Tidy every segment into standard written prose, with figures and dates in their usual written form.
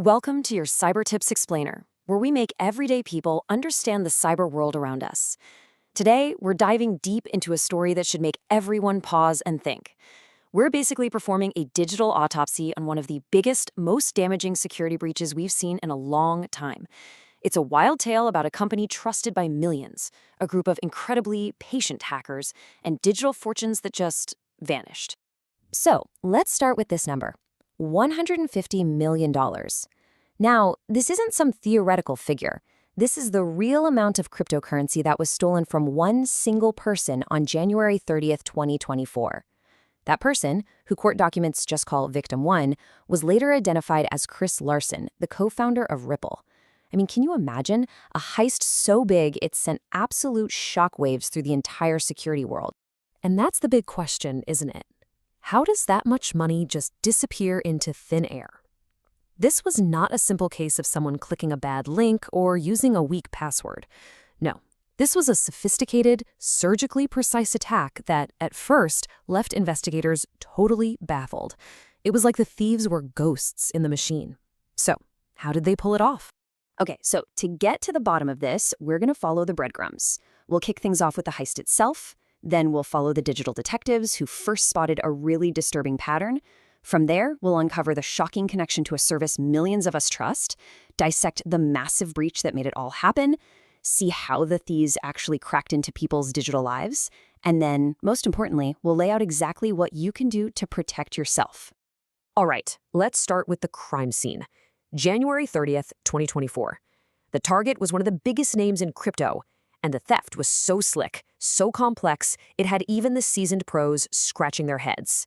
Welcome to your Cyber Tips Explainer, where we make everyday people understand the cyber world around us. Today, we're diving deep into a story that should make everyone pause and think. We're basically performing a digital autopsy on one of the biggest, most damaging security breaches we've seen in a long time. It's a wild tale about a company trusted by millions, a group of incredibly patient hackers, and digital fortunes that just vanished. So, let's start with this number. $150 million. Now, this isn't some theoretical figure. This is the real amount of cryptocurrency that was stolen from one single person on January 30th, 2024. That person, who court documents just call Victim 1, was later identified as Chris Larson, the co-founder of Ripple. I mean, can you imagine a heist so big it sent absolute shockwaves through the entire security world? And that's the big question, isn't it? How does that much money just disappear into thin air? This was not a simple case of someone clicking a bad link or using a weak password. No, this was a sophisticated, surgically precise attack that, at first, left investigators totally baffled. It was like the thieves were ghosts in the machine. So, how did they pull it off? Okay, so to get to the bottom of this, we're going to follow the breadcrumbs. We'll kick things off with the heist itself. Then we'll follow the digital detectives who first spotted a really disturbing pattern. From there, we'll uncover the shocking connection to a service millions of us trust, dissect the massive breach that made it all happen, see how the thieves actually cracked into people's digital lives, and then, most importantly, we'll lay out exactly what you can do to protect yourself. All right, let's start with the crime scene. January 30th, 2024. The target was one of the biggest names in crypto, and the theft was so slick, so complex, it had even the seasoned pros scratching their heads.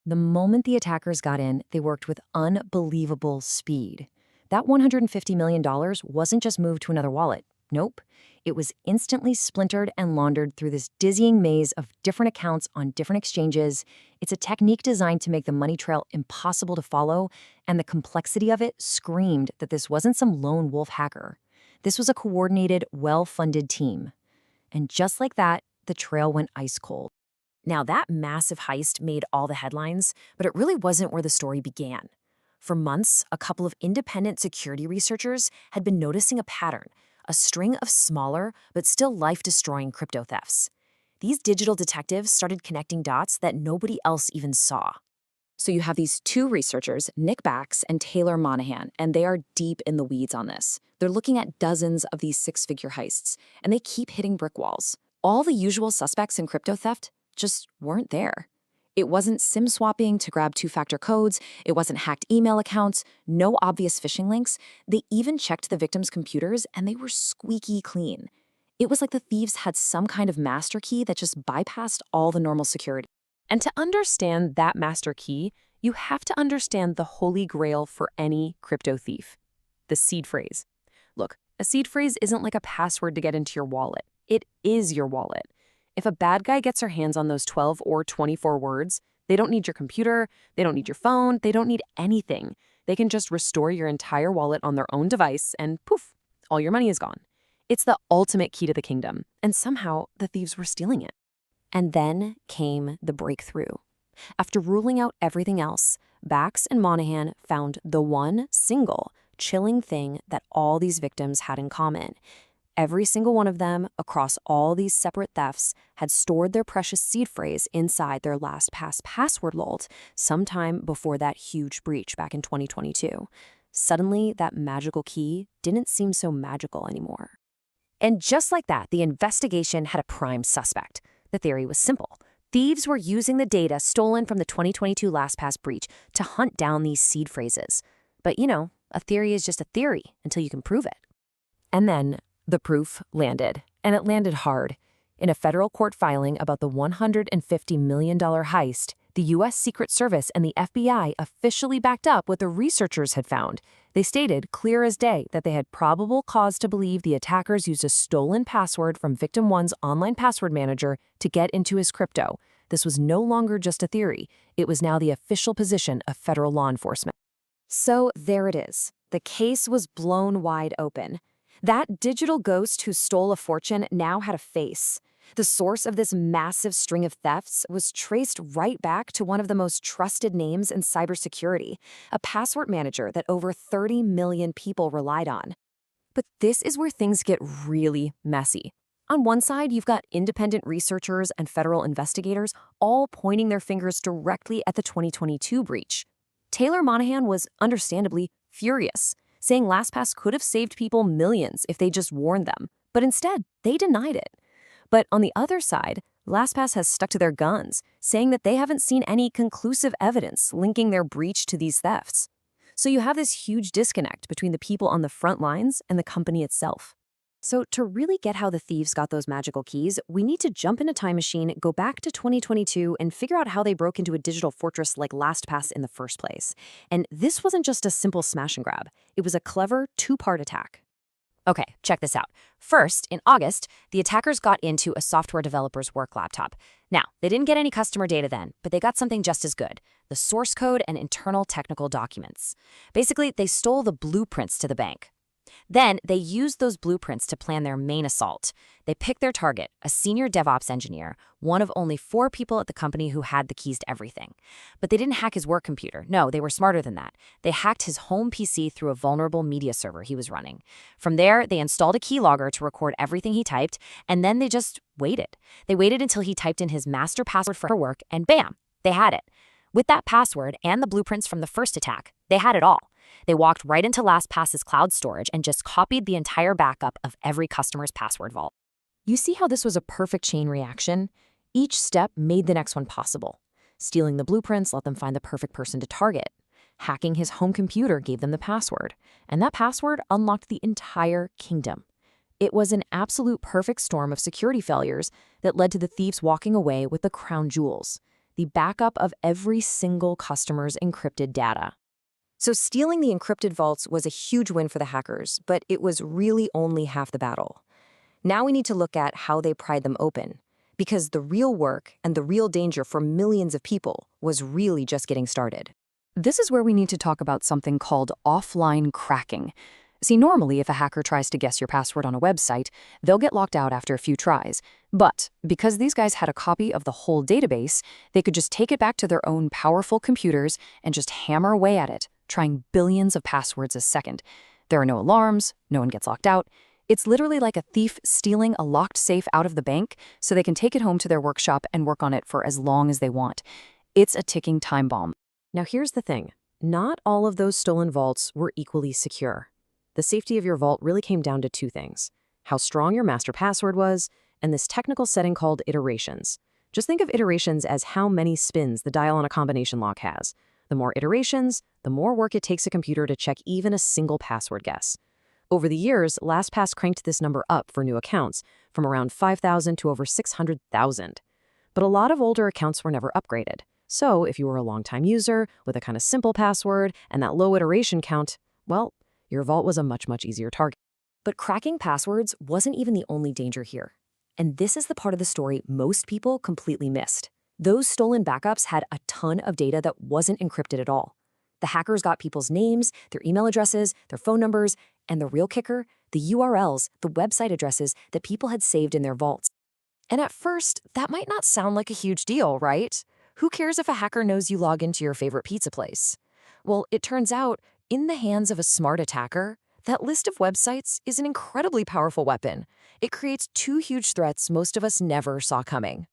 The moment the attackers got in, they worked with unbelievable speed. That $150 million wasn't just moved to another wallet. Nope. It was instantly splintered and laundered through this dizzying maze of different accounts on different exchanges. It's a technique designed to make the money trail impossible to follow, and the complexity of it screamed that this wasn't some lone wolf hacker. This was a coordinated, well-funded team. And just like that, the trail went ice cold. Now, that massive heist made all the headlines, but it really wasn't where the story began. For months, a couple of independent security researchers had been noticing a pattern, a string of smaller but still life-destroying crypto thefts. These digital detectives started connecting dots that nobody else even saw. So you have these two researchers, Nick Bax and Taylor Monahan, and they are deep in the weeds on this. They're looking at dozens of these six-figure heists, and they keep hitting brick walls. All the usual suspects in crypto theft just weren't there. It wasn't SIM swapping to grab two-factor codes, it wasn't hacked email accounts, no obvious phishing links. They even checked the victims' computers, and they were squeaky clean. It was like the thieves had some kind of master key that just bypassed all the normal security. And to understand that master key, you have to understand the holy grail for any crypto thief, the seed phrase. Look, a seed phrase isn't like a password to get into your wallet. It is your wallet. If a bad guy gets their hands on those 12 or 24 words, they don't need your computer, they don't need your phone, they don't need anything. They can just restore your entire wallet on their own device and poof, all your money is gone. It's the ultimate key to the kingdom, and somehow the thieves were stealing it. And then came the breakthrough. After ruling out everything else, Bax and Monahan found the one single, chilling thing that all these victims had in common. Every single one of them, across all these separate thefts, had stored their precious seed phrase inside their LastPass password vault sometime before that huge breach back in 2022. Suddenly, that magical key didn't seem so magical anymore. And just like that, the investigation had a prime suspect. The theory was simple. Thieves were using the data stolen from the 2022 LastPass breach to hunt down these seed phrases. But you know, a theory is just a theory until you can prove it. And then the proof landed, and it landed hard. In a federal court filing about the $150 million heist, the U.S. Secret Service and the FBI officially backed up what the researchers had found. They stated, clear as day, that they had probable cause to believe the attackers used a stolen password from Victim 1's online password manager to get into his crypto. This was no longer just a theory. It was now the official position of federal law enforcement. So there it is. The case was blown wide open. That digital ghost who stole a fortune now had a face. The source of this massive string of thefts was traced right back to one of the most trusted names in cybersecurity, a password manager that over 30 million people relied on. But this is where things get really messy. On one side, you've got independent researchers and federal investigators all pointing their fingers directly at the 2022 breach. Taylor Monahan was understandably furious, saying LastPass could have saved people millions if they just warned them, but instead, they denied it. But on the other side, LastPass has stuck to their guns, saying that they haven't seen any conclusive evidence linking their breach to these thefts. So you have this huge disconnect between the people on the front lines and the company itself. So to really get how the thieves got those magical keys, we need to jump in a time machine, go back to 2022, and figure out how they broke into a digital fortress like LastPass in the first place. And this wasn't just a simple smash and grab. It was a clever two-part attack. Okay, check this out. First, in August, the attackers got into a software developer's work laptop. Now, they didn't get any customer data then, but they got something just as good: the source code and internal technical documents. Basically, they stole the blueprints to the bank. Then, they used those blueprints to plan their main assault. They picked their target, a senior DevOps engineer, one of only 4 people at the company who had the keys to everything. But they didn't hack his work computer. No, they were smarter than that. They hacked his home PC through a vulnerable media server he was running. From there, they installed a keylogger to record everything he typed, and then they just waited. They waited until he typed in his master password for work, and bam, they had it. With that password and the blueprints from the first attack, they had it all. They walked right into LastPass's cloud storage and just copied the entire backup of every customer's password vault. You see how this was a perfect chain reaction? Each step made the next one possible. Stealing the blueprints let them find the perfect person to target. Hacking his home computer gave them the password, and that password unlocked the entire kingdom. It was an absolute perfect storm of security failures that led to the thieves walking away with the crown jewels, the backup of every single customer's encrypted data. So stealing the encrypted vaults was a huge win for the hackers, but it was really only half the battle. Now we need to look at how they pried them open, because the real work and the real danger for millions of people was really just getting started. This is where we need to talk about something called offline cracking. See, normally if a hacker tries to guess your password on a website, they'll get locked out after a few tries. But because these guys had a copy of the whole database, they could just take it back to their own powerful computers and just hammer away at it, trying billions of passwords a second. There are no alarms, no one gets locked out. It's literally like a thief stealing a locked safe out of the bank so they can take it home to their workshop and work on it for as long as they want. It's a ticking time bomb. Now here's the thing. Not all of those stolen vaults were equally secure. The safety of your vault really came down to 2 things: how strong your master password was, and this technical setting called iterations. Just think of iterations as how many spins the dial on a combination lock has. The more iterations, the more work it takes a computer to check even a single password guess. Over the years, LastPass cranked this number up for new accounts, from around 5,000 to over 600,000. But a lot of older accounts were never upgraded. So if you were a longtime user with a kind of simple password and that low iteration count, well, your vault was a much easier target. But cracking passwords wasn't even the only danger here. And this is the part of the story most people completely missed. Those stolen backups had a ton of data that wasn't encrypted at all. The hackers got people's names, their email addresses, their phone numbers, and the real kicker, the URLs, the website addresses that people had saved in their vaults. And at first, that might not sound like a huge deal, right? Who cares if a hacker knows you log into your favorite pizza place? Well, it turns out, in the hands of a smart attacker, that list of websites is an incredibly powerful weapon. It creates 2 huge threats most of us never saw coming.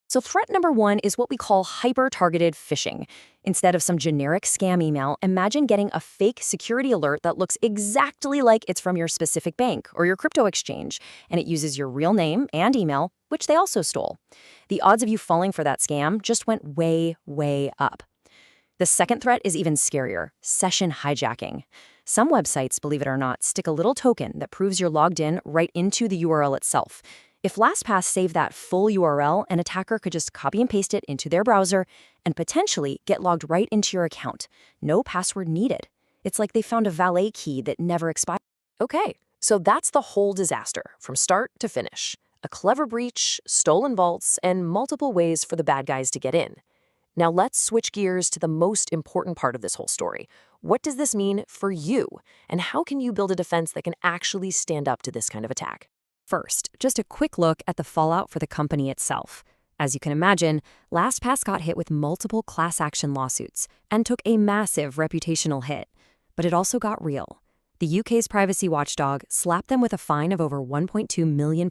So threat number 1 is what we call hyper-targeted phishing. Instead of some generic scam email, imagine getting a fake security alert that looks exactly like it's from your specific bank or your crypto exchange, and it uses your real name and email, which they also stole. The odds of you falling for that scam just went way up. The second threat is even scarier: session hijacking. Some websites, believe it or not, stick a little token that proves you're logged in right into the URL itself. If LastPass saved that full URL, an attacker could just copy and paste it into their browser and potentially get logged right into your account. No password needed. It's like they found a valet key that never expired. Okay, so that's the whole disaster, from start to finish. A clever breach, stolen vaults, and multiple ways for the bad guys to get in. Now let's switch gears to the most important part of this whole story. What does this mean for you? And how can you build a defense that can actually stand up to this kind of attack? First, just a quick look at the fallout for the company itself. As you can imagine, LastPass got hit with multiple class action lawsuits and took a massive reputational hit. But it also got real. The UK's privacy watchdog slapped them with a fine of over £1.2 million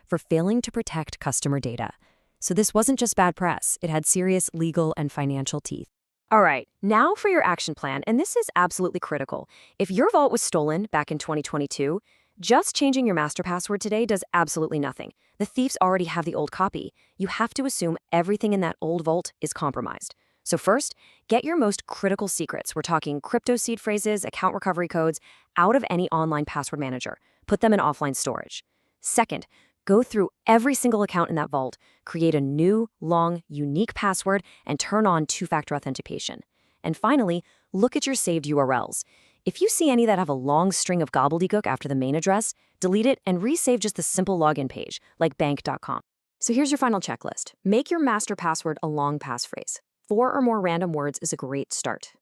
for failing to protect customer data. So this wasn't just bad press, it had serious legal and financial teeth. All right, now for your action plan, and this is absolutely critical. If your vault was stolen back in 2022, just changing your master password today does absolutely nothing. The thieves already have the old copy. You have to assume everything in that old vault is compromised. So first, get your most critical secrets. We're talking crypto seed phrases, account recovery codes, out of any online password manager. Put them in offline storage. Second, go through every single account in that vault, create a new, long, unique password, and turn on two-factor authentication. And finally, look at your saved URLs. If you see any that have a long string of gobbledygook after the main address, delete it and resave just the simple login page, like bank.com. So here's your final checklist. Make your master password a long passphrase. 4 or more random words is a great start.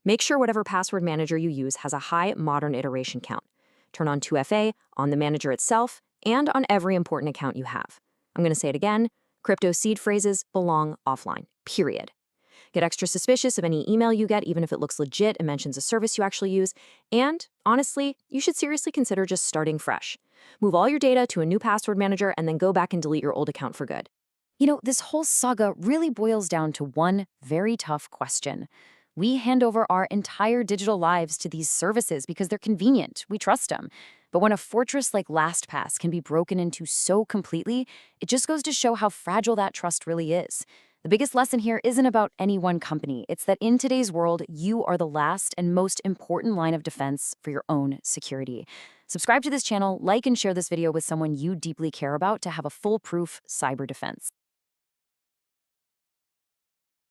Make sure whatever password manager you use has a high modern iteration count. Turn on 2FA on the manager itself and on every important account you have. I'm going to say it again. Crypto seed phrases belong offline, period. Get extra suspicious of any email you get, even if it looks legit and mentions a service you actually use. And honestly, you should seriously consider just starting fresh. Move all your data to a new password manager and then go back and delete your old account for good. You know, this whole saga really boils down to one very tough question. We hand over our entire digital lives to these services because they're convenient. We trust them. But when a fortress like LastPass can be broken into so completely, it just goes to show how fragile that trust really is. The biggest lesson here isn't about any one company. It's that in today's world, you are the last and most important line of defense for your own security. Subscribe to this channel, like and share this video with someone you deeply care about to have a foolproof cyber defense.